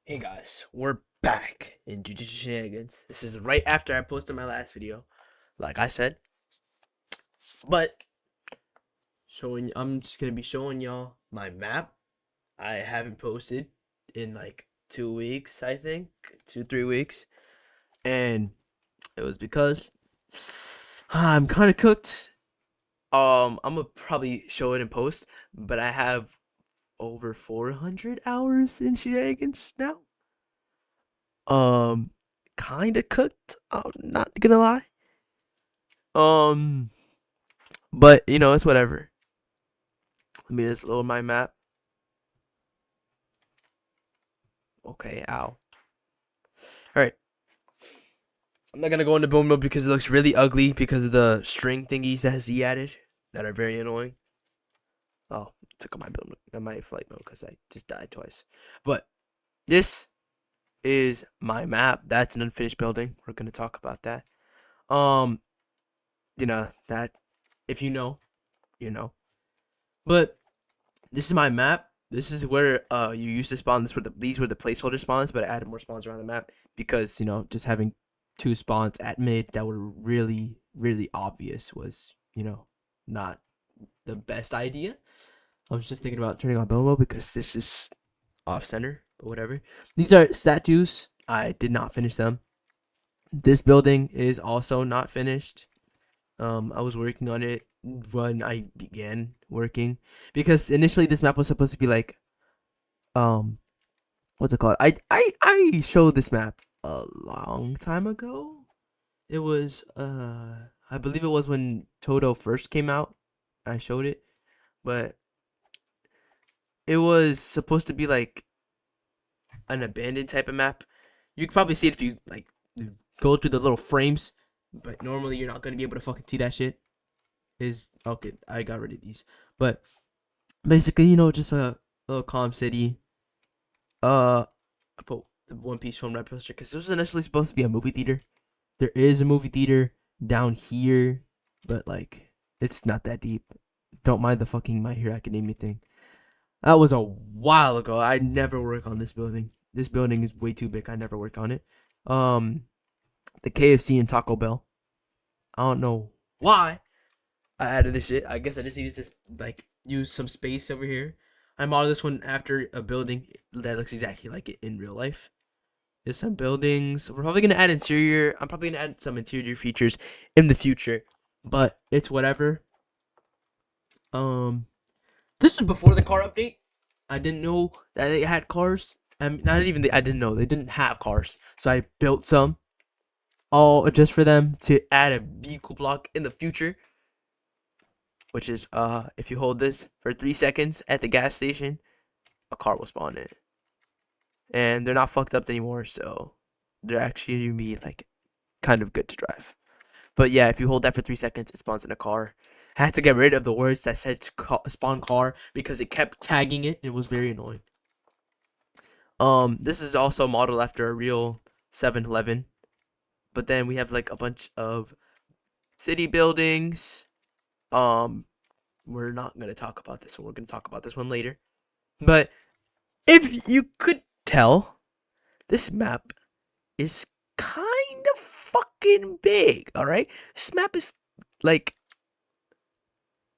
Hey guys, we're back in Jujutsu Shenanigans. This is right after I posted my last video, like I said. But I'm just gonna be showing y'all my map. I haven't posted in like 2 weeks, I think, 2 3 weeks, and it was because I'm kind of cooked. I'm gonna probably show it in post, but I have over 400 hours in Shenanigans now. Um, kind of cooked. I'm not gonna lie. Um, but it's whatever. Let me just load my map. Okay, ow. All right. I'm not gonna go into boom mode because it looks really ugly because of the string thingies that he added that are very annoying. Oh, took my build my flight mode because I just died twice. But this is my map. That's an unfinished building. We're gonna talk about that. Um, that if you know, you know. But this is my map. This is where you used to spawn. These were the placeholder spawns, but I added more spawns around the map because just having two spawns at mid that were really obvious was not the best idea. I was just thinking about turning on Bomo because this is off center, but whatever. These are statues. I did not finish them. This building is also not finished. I was working on it when I began working because initially this map was supposed to be like um what's it called? I showed this map a long time ago. It was I believe it was when Toto first came out. I showed it, but it was supposed to be like an abandoned type of map. You could probably see it if you like go through the little frames, but normally you're not gonna be able to fucking see that shit. Is okay. I got rid of these, but basically, just a little calm city. I put the One Piece film red poster because this was initially supposed to be a movie theater. There is a movie theater down here, but like it's not that deep. Don't mind the fucking My Hero Academia thing. That was a while ago. I never work on this building. This building is way too big. I never work on it. Um, the KFC and Taco Bell. I don't know why I added this shit. I guess I just needed to like use some space over here. I modeled this one after a building that looks exactly like it in real life. There's some buildings. We're probably gonna add interior. I'm probably gonna add some interior features in the future, but it's whatever. Um, this was before the car update. I didn't know that they had cars. Not even I didn't know they didn't have cars, so I built some all just for them to add a vehicle block in the future. Which is if you hold this for 3 seconds at the gas station, a car will spawn in, and they're not fucked up anymore, so they're actually gonna be like kind of good to drive. But yeah, if you hold that for 3 seconds, it spawns in a car. I had to get rid of the words that said spawn car because it kept tagging it. It was very annoying. This is also modeled after a real 7-Eleven, but then we have like a bunch of city buildings. Um, we're not gonna talk about this one. We're gonna talk about this one later. But if you could tell, this map is kind of fucking big. All right, this map is like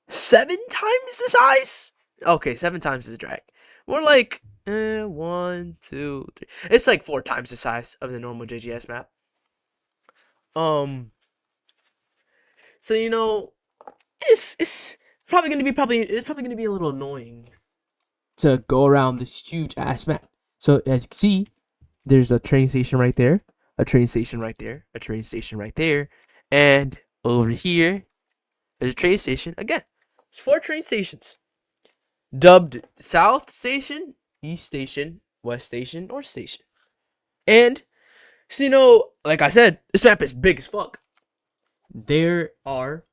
7 times the size. Okay, 7 times the drag. More like 1, 2, 3. It's like 4 times the size of the normal JGS map. Um, so it's probably gonna be a little annoying to go around this huge ass map. So as you can see, there's a train station right there, a train station right there, a train station right there, and over here there's a train station again. It's 4 train stations dubbed South Station, East Station, West Station, North Station. And so like I said, this map is big as fuck. There are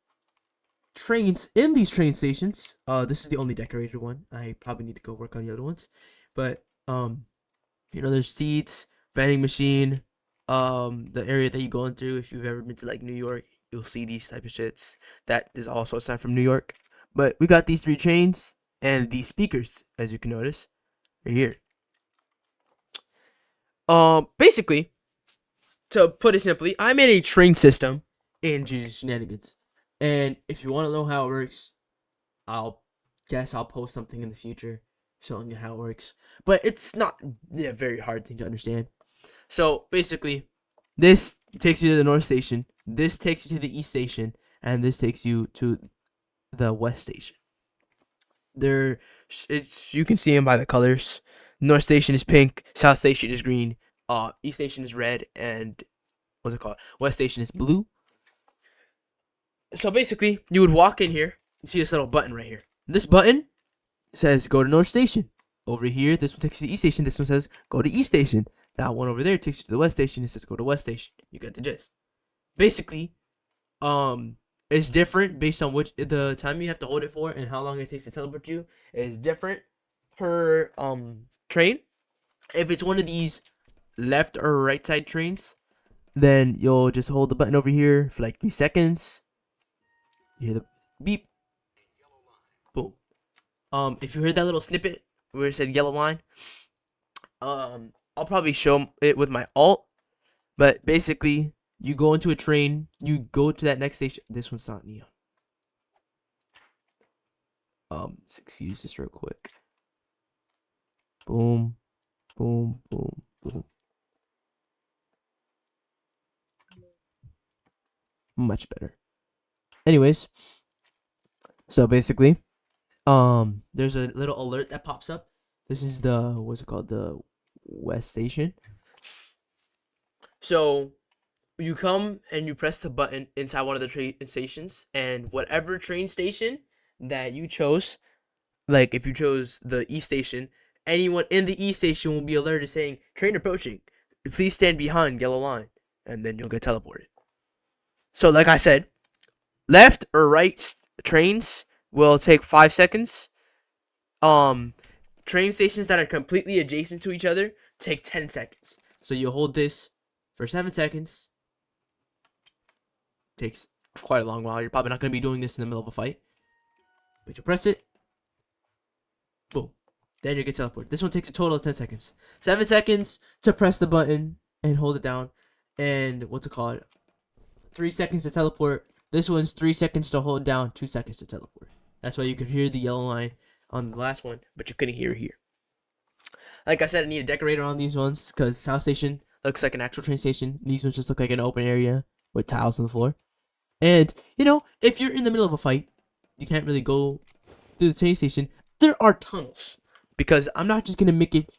trains in these train stations. This is the only decorated one. I probably need to go work on the other ones. But there's seats, vending machine, the area that you go into. If you've ever been to like New York, you'll see these type of shits. That is also a sign from New York. But we got these 3 trains and these speakers, as you can notice, right here. Basically, to put it simply, I made a train system in Jujutsu Shenanigans, and if you want to know how it works, I'll I'll post something in the future showing you how it works. But it's not a very hard thing to understand. So basically, this takes you to the North Station. This takes you to the East Station, and this takes you to the West Station. There, it's you can see them by the colors. North Station is pink. South Station is green. East Station is red, and what's it called? West Station is blue. So basically, you would walk in here and see this little button right here. This button says go to North Station. Over here, this one takes you to the East Station. This one says go to East Station. That one over there takes you to the West Station. It says go to West Station. You get the gist. Basically, it's different based on which the time you have to hold it for and how long it takes to teleport you is different per train. If it's one of these left or right side trains, then you'll just hold the button over here for like 3 seconds. You hear the beep. Boom. If you heard that little snippet where it said yellow line, I'll probably show it with my alt, but basically you go into a train, you go to that next station. This one's not neon. Excuse this real quick. Boom, boom, boom, boom. Much better. Anyways, so basically, there's a little alert that pops up. This is the what's it called? The West Station. So you come and you press the button inside one of the train stations, and whatever train station that you chose, like if you chose the East Station, anyone in the East Station will be alerted saying train approaching. Please stand behind yellow line, and then you'll get teleported. So like I said, left or right trains will take 5 seconds. Train stations that are completely adjacent to each other take 10 seconds. So you hold this for 7 seconds. Takes quite a long while. You're probably not going to be doing this in the middle of a fight. But you press it. Boom. Then you get teleported. This one takes a total of 10 seconds. 7 seconds to press the button and hold it down. And what's it called? 3 seconds to teleport. This one's 3 seconds to hold down, 2 seconds to teleport. That's why you could hear the yellow line on the last one, but you couldn't hear it here. Like I said, I need a decorator on these ones because South Station looks like an actual train station. These ones just look like an open area with tiles on the floor. And, you know, if you're in the middle of a fight, you can't really go through the train station. There are tunnels because I'm not just going to make it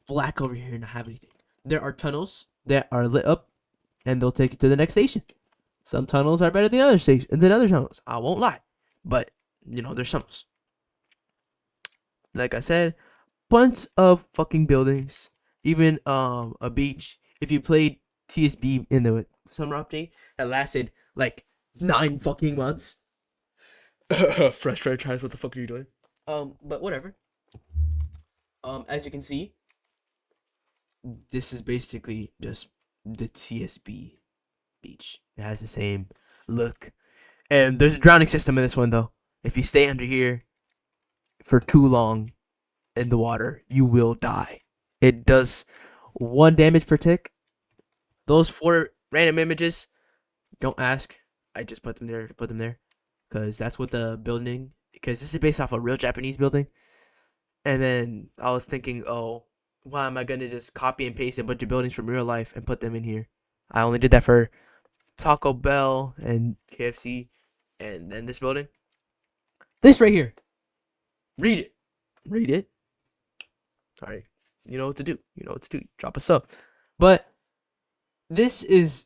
black over here and not have anything. There are tunnels that are lit up and they'll take you to the next station. Some tunnels are better than other tunnels. I won't lie. But, you know, there's tunnels. Like I said, bunch of fucking buildings. Even a beach. If you played TSB in the summer update, that lasted like 9 fucking months. Frustrated tries, what the fuck are you doing? But whatever. As you can see, this is basically just the TSB beach. It has the same look. And there's a drowning system in this one though. If you stay under here for too long in the water, you will die. It does 1 damage per tick. Those 4 random images, don't ask. I just put them there to put them there. Because that's what the building, because this is based off a real Japanese building. And then I was thinking, oh, why am I going to just copy and paste a bunch of buildings from real life and put them in here? I only did that for Taco Bell and KFC and then this building. This right here. Read it. Read it. Alright. You know what to do. You know what to do. Drop a sub. But this is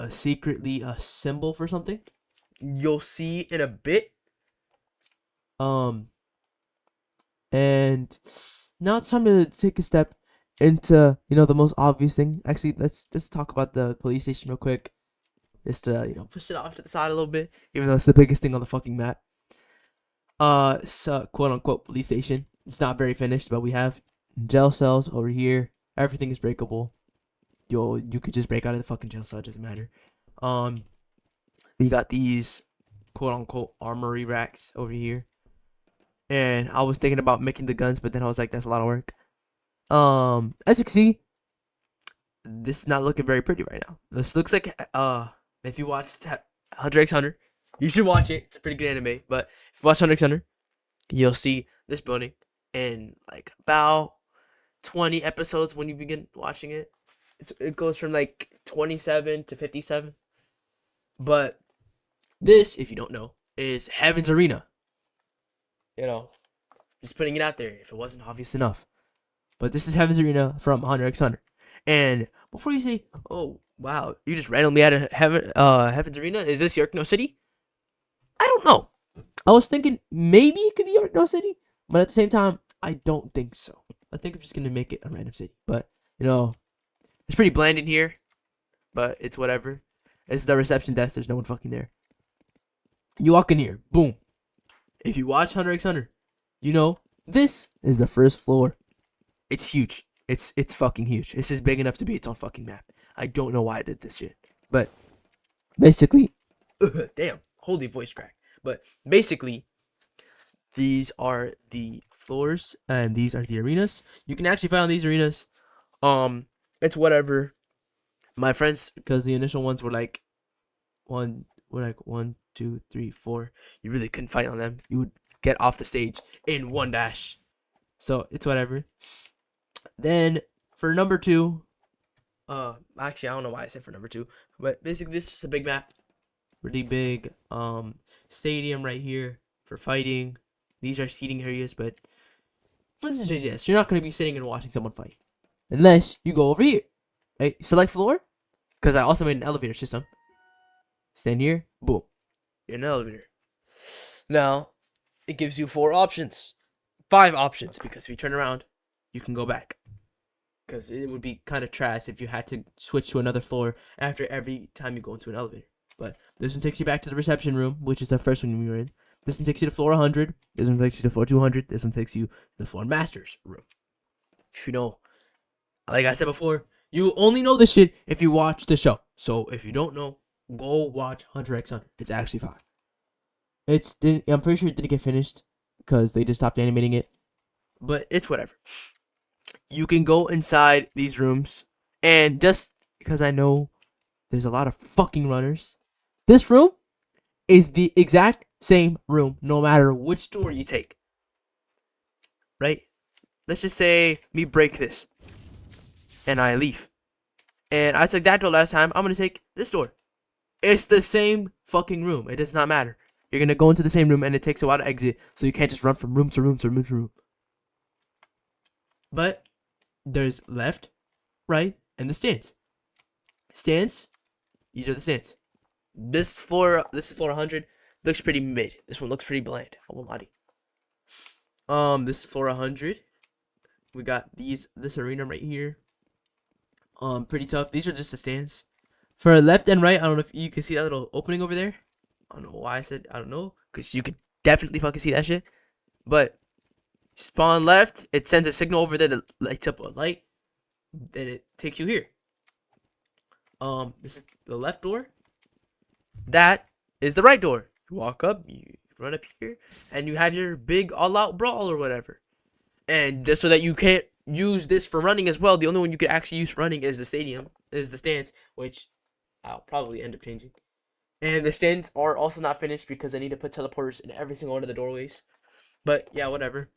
secretly a symbol for something. You'll see in a bit. And now it's time to take a step into, you know, the most obvious thing. Actually, let's talk about the police station real quick. Just to, you know, push it off to the side a little bit, even though it's the biggest thing on the fucking map. So quote unquote police station. It's not very finished, but we have jail cells over here. Everything is breakable. You could just break out of the fucking jail cell, it doesn't matter. We got these quote unquote armory racks over here. And I was thinking about making the guns, but then I was like, that's a lot of work. As you can see, this is not looking very pretty right now. This looks like if you watched Hunter x Hunter, you should watch it. It's a pretty good anime. But if you watch Hunter x Hunter, you'll see this building in like about 20 episodes when you begin watching it. It goes from like 27 to 57. But this, if you don't know, is Heaven's Arena. You know, just putting it out there if it wasn't obvious enough. But this is Heaven's Arena from Hunter x Hunter. And before you say, "Oh wow, you just randomly added Heaven's Arena," is this York No City? I don't know. I was thinking maybe it could be York No City, but at the same time, I don't think so. I think I'm just gonna make it a random city. But you know, it's pretty bland in here, but it's whatever. It's the reception desk. There's no one fucking there. You walk in here, boom. If you watch Hunter x Hunter, you know this is the first floor. It's huge. It's fucking huge. This is big enough to be its own fucking map. I don't know why I did this shit, but basically, damn, holy voice crack. But basically, these are the floors and these are the arenas. You can actually find these arenas. It's whatever. My friends, because the initial ones were like one, 2, 3, 4. You really couldn't fight on them. You would get off the stage in one dash. So it's whatever. Then for number 2, actually I don't know why I said for number 2, but basically this is just a big map, really big stadium right here for fighting. These are seating areas, but let's just say this: you're not gonna be sitting and watching someone fight unless you go over here. Right? Select floor, because I also made an elevator system. Stand here, boom, you're in an elevator. Now it gives you 4 options, 5 options, because if you turn around, you can go back. Because it would be kind of trash if you had to switch to another floor after every time you go into an elevator. But this one takes you back to the reception room, which is the first one we were in. This one takes you to floor 100. This one takes you to floor 200. This one takes you to the floor master's room. If you know, like I said before, you only know this shit if you watch the show. So if you don't know, go watch Hunter x Hunter. It's actually fine. I'm pretty sure it didn't get finished because they just stopped animating it. But it's whatever. You can go inside these rooms, and just because I know there's a lot of fucking runners, this room is the exact same room no matter which door you take. Right? Let's just say me break this and I leave. And I took that door last time. I'm going to take this door. It's the same fucking room. It does not matter. You're going to go into the same room and it takes a while to exit, so you can't just run from room to room to room to room. But there's left, right, and the stands. Stands, these are the stands. This is floor 100. Looks pretty mid. This one looks pretty bland. I won't lie to you. This is floor 100. We got this arena right here. Pretty tough. These are just the stands. For left and right, I don't know if you can see that little opening over there. I don't know why I said I don't know, because you could definitely fucking see that shit. But spawn left, it sends a signal over there that lights up a light. Then it takes you here. This is the left door. That is the right door. You walk up, you run up here, and you have your big all-out brawl or whatever. And just so that you can't use this for running as well, the only one you could actually use for running is the stands, which I'll probably end up changing. And the stands are also not finished because I need to put teleporters in every single one of the doorways. But yeah, whatever.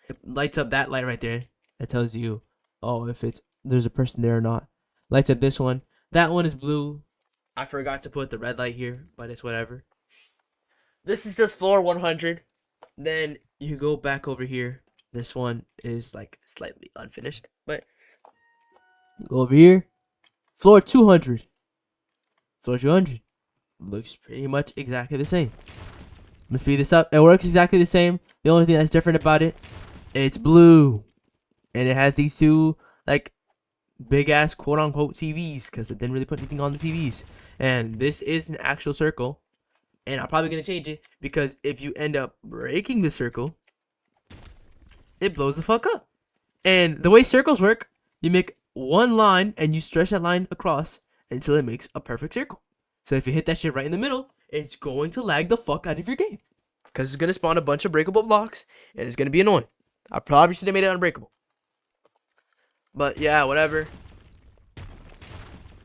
It lights up that light right there. That tells you, oh, if there's a person there or not. Lights up this one. That one is blue. I forgot to put the red light here, but it's whatever. This is just floor 100. Then you go back over here. This one is like slightly unfinished, but you go over here. Floor 200. Floor 200 looks pretty much exactly the same. Let me speed this up. It works exactly the same. The only thing that's different about it, it's blue, and it has these 2 like big ass quote unquote TVs, because they didn't really put anything on the TVs. And this is an actual circle, and I'm probably gonna change it because if you end up breaking the circle, it blows the fuck up. And the way circles work, you make one line and you stretch that line across until it makes a perfect circle. So if you hit that shit right in the middle, it's going to lag the fuck out of your game, because it's gonna spawn a bunch of breakable blocks and it's gonna be annoying. I probably should have made it unbreakable. But yeah, whatever.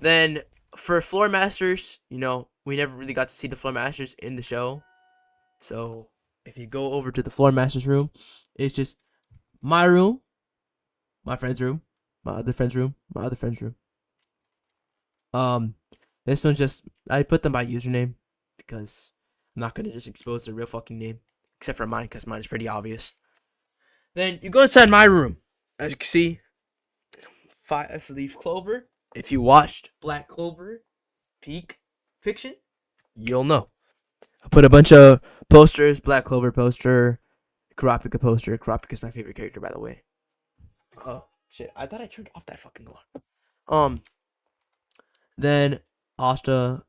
Then for floor masters, we never really got to see the floor masters in the show. So if you go over to the floor masters room, it's just my room, my friend's room, my other friend's room, my other friend's room. Um, this one's just I put them by username because I'm not gonna just expose their real fucking name, except for mine because mine is pretty obvious. Then you go inside my room. As you can see, 5-leaf clover. If you watched Black Clover Peak Fiction, you'll know. I put a bunch of posters, Black Clover poster, Kurapika poster. Kurapika's my favorite character, by the way. Oh shit! I thought I turned off that fucking alarm. Then Asta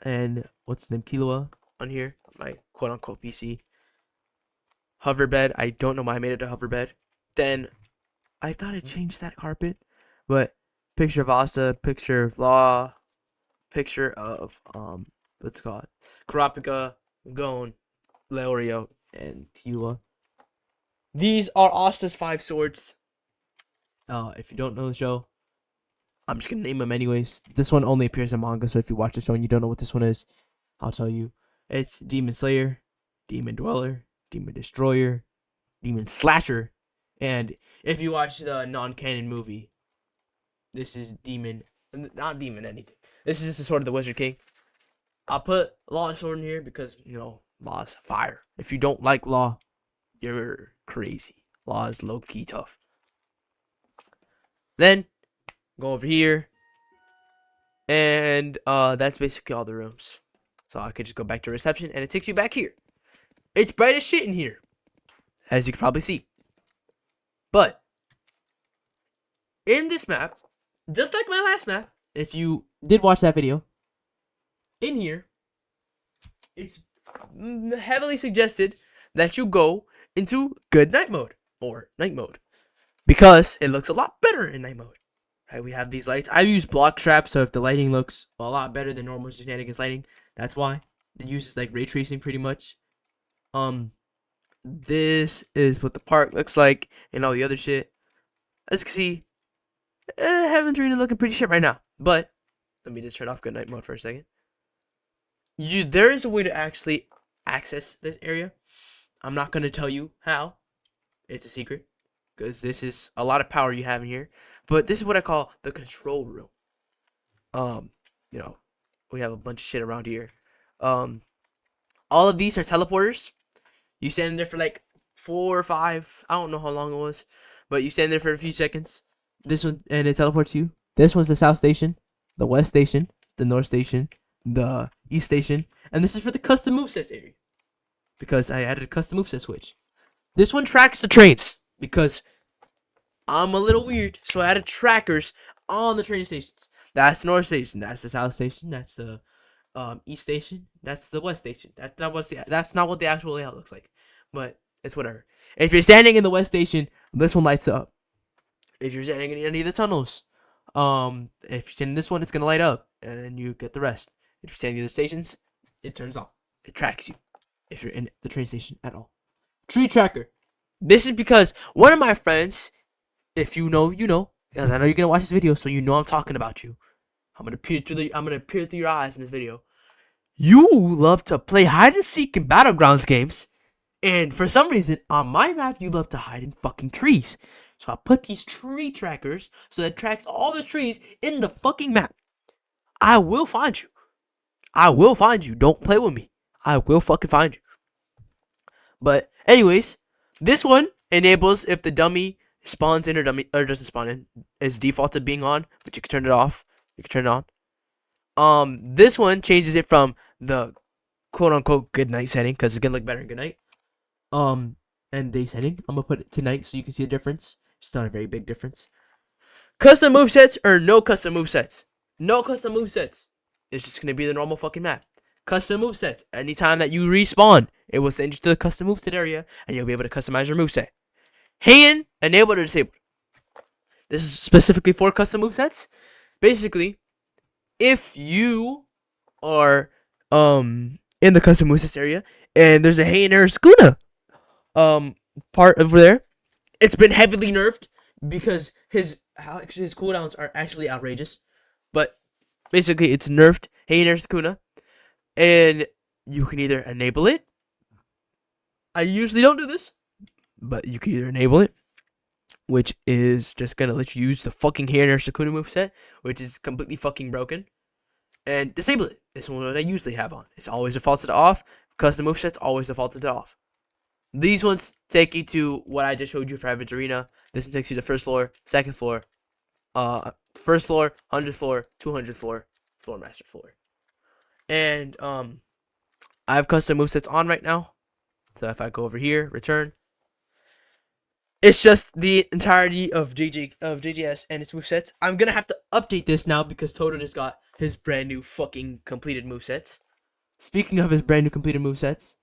and what's his name, Killua on here, my quote unquote PC. Hover bed. I don't know why I made it a hover bed. Then I thought I changed that carpet, but picture of Asta, picture of Law, picture of what's it called, Kurapika, Gon, Leorio, and Killua. These are Asta's 5 swords. If you don't know the show, I'm just gonna name them anyways. This one only appears in manga, so if you watch the show and you don't know what this one is, I'll tell you. It's Demon Slayer, Demon Dweller, Demon Destroyer, Demon Slasher, and if you watch the non-canon movie, this is Demon, not Demon anything. This is just the Sword of the Wizard King. I'll put Law's sword in here because, Law's fire. If you don't like Law, you're crazy. Law is low-key tough. Then, go over here, and that's basically all the rooms. So I could just go back to reception, and it takes you back here. It's bright as shit in here, as you can probably see. But in this map, just like my last map, if you did watch that video, in here, it's heavily suggested that you go into good night mode or night mode because it looks a lot better in night mode. Right, we have these lights. I use block traps, so if the lighting looks a lot better than normal Shenanigans lighting, that's why. It uses like ray tracing pretty much. This is what the park looks like and all the other shit. As you can see, Heaven's Arena looking pretty shit right now. But let me just turn off good night mode for a second. There is a way to actually access this area. I'm not gonna tell you how. It's a secret because this is a lot of power you have in here. But this is what I call the control room. We have a bunch of shit around here. All of these are teleporters. You stand there for like 4 or 5. I don't know how long it was, but you stand there for a few seconds. This one, and it teleports you. This one's the south station, the west station, the north station, the east station, and this is for the custom movesets area because I added a custom moveset switch. This one tracks the trains because I'm a little weird, so I added trackers on the train stations. That's the north station. That's the south station. That's the east station. That's the west station. That's not what the actual layout looks like, but it's whatever. If you're standing in the west station, this one lights up. If you're standing in any of the tunnels, if you're standing in this one, it's gonna light up, and you get the rest. If you're standing in the other stations, it turns off. It tracks you. If you're in the train station at all, tree tracker. This is because one of my friends, if you know, you know, because I know you're gonna watch this video, so you know I'm talking about you. I'm gonna peer through your eyes in this video. You love to play hide and seek in battlegrounds games, and for some reason on my map you love to hide in fucking trees. So I put these tree trackers so that it tracks all the trees in the fucking map. I will find you. I will find you. Don't play with me. I will fucking find you. But anyways, this one enables if the dummy spawns in or doesn't spawn in, is defaulted being on, but you can turn it off. You can turn it on. This one changes it from the quote unquote good night setting because it's gonna look better in good night. And day setting. I'm gonna put it to night so you can see a difference. It's not a very big difference. Custom movesets or no custom movesets? No custom movesets. It's just gonna be the normal fucking map. Custom movesets. Anytime that you respawn, it will send you to the custom moveset area and you'll be able to customize your moveset. Hand, enabled or disabled. This is specifically for custom movesets. Basically, if you are in the custom movesets area and there's a Heian or Skuna part over there, it's been heavily nerfed because his cooldowns are actually outrageous. But Basically, it's nerfed Heian Sukuna, and you can either enable it. I usually don't do this, but you can either enable it, which is just gonna let you use the fucking Heian Sukuna moveset, which is completely fucking broken, and disable it. This one what I usually have on. It's always defaulted to off because the moveset's always defaulted to off. These ones take you to what I just showed you for Heaven's Arena. This one takes you to first floor, second floor, first floor, 100th floor, 200th floor, floor master floor. And I have custom movesets on right now. So if I go over here, return, it's just the entirety of JGS and its movesets. I'm gonna have to update this now because Toto just got his brand new fucking completed movesets. Speaking of his brand new completed movesets,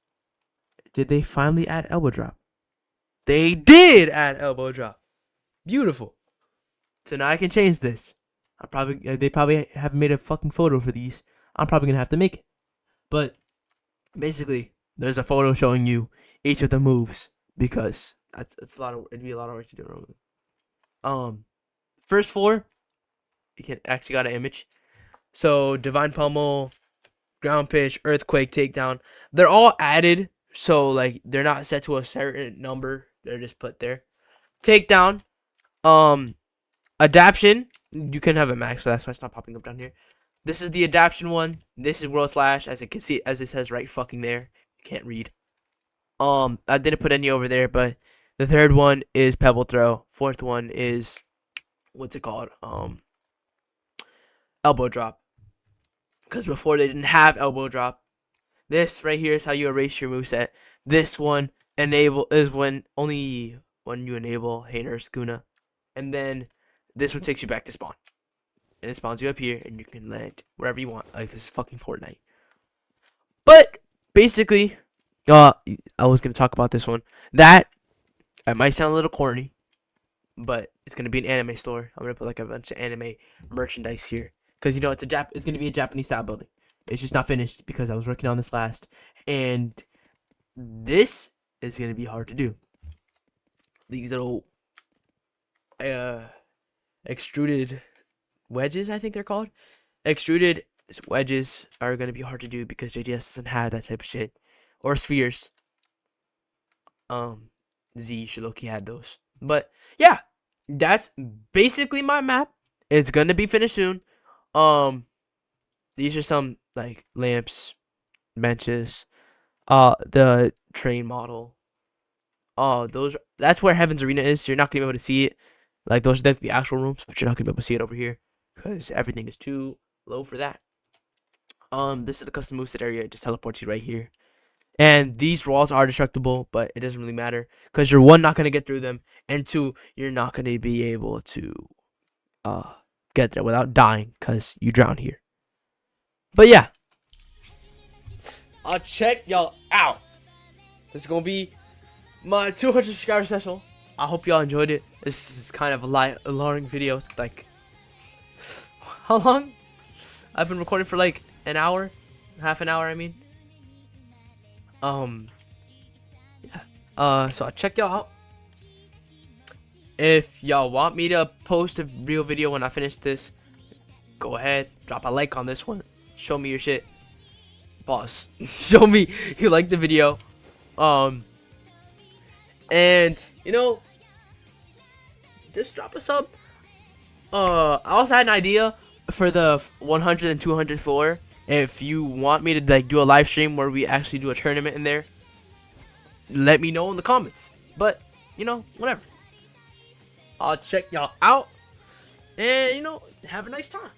did they finally add elbow drop? They did add elbow drop. Beautiful. So now I can change this. They probably haven't made a fucking photo for these. I'm probably gonna have to make it. But basically, there's a photo showing you each of the moves because it's a lot of it'd be a lot of work to do normally. First floor, you can actually got an image. So Divine Pummel, Ground Pitch, Earthquake, Takedown, they're all added. So like they're not set to a certain number. They're just put there. Takedown, Adaption, you can have a max, so that's why it's not popping up down here. This is the adaption one. This is World Slash, as you can see, as it says right fucking there. You can't read. I didn't put any over there, but the third one is Pebble Throw. Fourth one is what's it called? Elbow Drop. Because before they didn't have Elbow Drop. This right here is how you erase your moveset. This one is when you enable Heian Sukuna. And then this one takes you back to spawn. And it spawns you up here and you can land wherever you want. Like this is fucking Fortnite. But basically, I was gonna talk about this one. It might sound a little corny, but it's gonna be an anime store. I'm gonna put like a bunch of anime merchandise here. Cause you know it's gonna be a Japanese style building. It's just not finished because I was working on this last. And this is gonna be hard to do. These little extruded wedges, I think they're called. Extruded wedges are going to be hard to do because JDS doesn't have that type of shit. Or spheres. Z Shiloki had those. But yeah, that's basically my map. It's going to be finished soon. These are some like lamps, benches, the train model. That's where Heaven's Arena is. So you're not going to be able to see it. Like that's the actual rooms, but you're not going to be able to see it over here because everything is too low for that. This is the custom moveset area. It just teleports you right here. And these walls are destructible, but it doesn't really matter because you're one, not gonna get through them, and two, you're not gonna be able to get there without dying because you drown here. But yeah, I'll check y'all out. This is gonna be my 200 subscriber special. I hope y'all enjoyed it. This is kind of a long video. It's like how long? I've been recording for like an hour, half an hour. I mean. So I'll check y'all out. If y'all want me to post a real video when I finish this, go ahead, drop a like on this one. Show me your shit. Boss. Show me you like the video. And you know, just drop a sub. I also had an idea for the 100 and 200 floor. If you want me to like do a live stream where we actually do a tournament in there, let me know in the comments. But you know, whatever. I'll check y'all out, and you know, have a nice time.